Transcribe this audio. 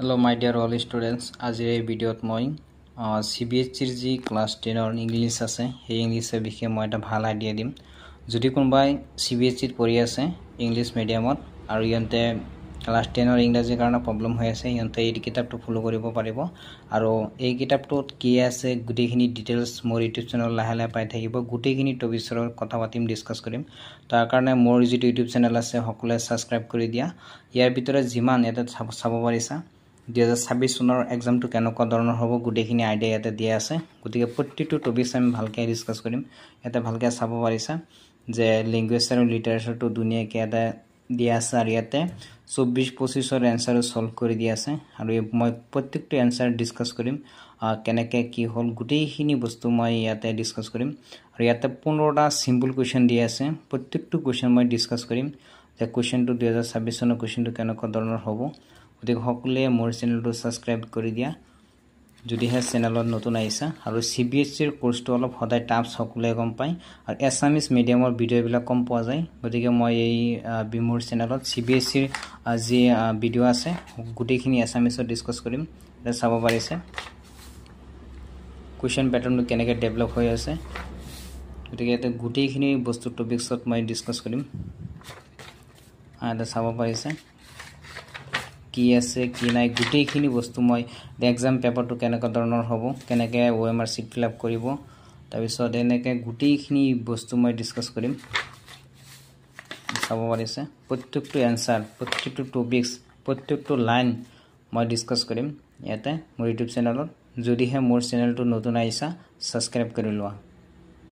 Hello my dear all students, আজি এই ভিডিওত মই CBSE G class 10 or English আছে এই ইংলিশের বিষয়ে মই এটা ভাল আইডিয়া দিম যদি কোনবাই CBSE ত পঢ়ি আছে ইংলিশ মিডিয়ামত আৰু ইয়ন্তে ক্লাস 10 অৰ ইংৰাজী কাৰণে প্ৰবলেম হৈ আছে ইয়ন্তে এই কিতাপটো ফলো কৰিব পাৰিব আৰু এই কিতাপটোত কি আছে গুটেখিনি ডিটেইলস মোৰ ইউটিউব চেনেল লাহে পাই থাকিব গুটেখিনি টপিকৰ কথা পাতিম ডিসকাস কৰিম তাৰ কাৰণে মোৰ যিটো ইউটিউব চেনেল আছে সকলোৱে সাবস্ক্ৰাইব কৰি দিয়া ইয়াৰ ভিতৰত যিমান এটা চাব পাৰিছা 2026 চনৰ এক্সামটো কেনেকুৱা ধৰণৰ হ'ব গুটেখিনি আইডিয়া ইয়াতে দিয়া আছে গতিকে প্ৰতিটো টপিক আমি ভালকৈ ডিসকাস কৰিম ইয়াতে ভালকৈ চাব পাৰিছা যে ল্যাঙ্গুৱেজ আৰু লিটাৰেচাৰটো দুনিয়াকে এটা দিয়া আছে আৰু ইয়াতে 24-25 ৰ এনসাৰ সলভ কৰি দিয়া আছে আৰু মই প্ৰত্যেকটো এনসাৰ ডিসকাস কৰিম কেনেকৈ কি হল গুটেখিনি বস্তু মই ইয়াতে ডিসকাস কৰিম আৰু ইয়াতে 15টা সিম্পল কোৱেশ্চন দিয়া আছে প্ৰত্যেকটো কোৱেশ্চন মই ডিসকাস কৰিম যে কোৱেশ্চনটো 2026 চনৰ কোৱেশ্চনটো কেনেকুৱা ধৰণৰ হ'ব গতিকে সকলোৱে মোৰ চেনেলটো সাবস্ক্ৰাইব কৰি দিয়া যদি হে চেনেলত নতুন আহিছা আৰু CBSE ৰ কোৰ্সটো অলপ সদায় টাফ সকলোৱে গম পায় আৰু এছামিজ মিডিয়ামৰ ভিডিওবিলাক কম পোৱা যায় গতিকে মই এই বিমোৰ চেনেলত CBSE ৰ যি ভিডিও আছে গুটেখিনি এছামিজত ডিসকাস কৰিম এটা চাব পাৰিছে কোৱেশ্চন প্যাটাৰ্নটো কেনেকৈ ডেভেলপ হৈ আছে গতিকে এটা গুটেখিনি বস্তু টপিকছত মই ডিসকাস কৰিম এটা চাব পাৰিছে কি আছে কি নাই গুটেখিনি বস্তু মই এক্সাম পেপাৰটো কেনেকুৱা ধৰণৰ হ'ব কেনেকৈ OMR শীট ফিল আপ কৰিব তাৰ পিছত এনেকৈ গুটেখিনি বস্তু মই ডিসকাস কৰিম চাব পাৰিছে প্ৰত্যেকটো এনসাৰ প্ৰত্যেকটো টপিকস প্ৰত্যেকটো লাইন মই ডিসকাস কৰিম ইয়াতে মোৰ ইউটিউব চেনেলত যদিহে মোৰ চেনেলটো নতুন আহিছা সাবস্ক্ৰাইব কৰি লোৱা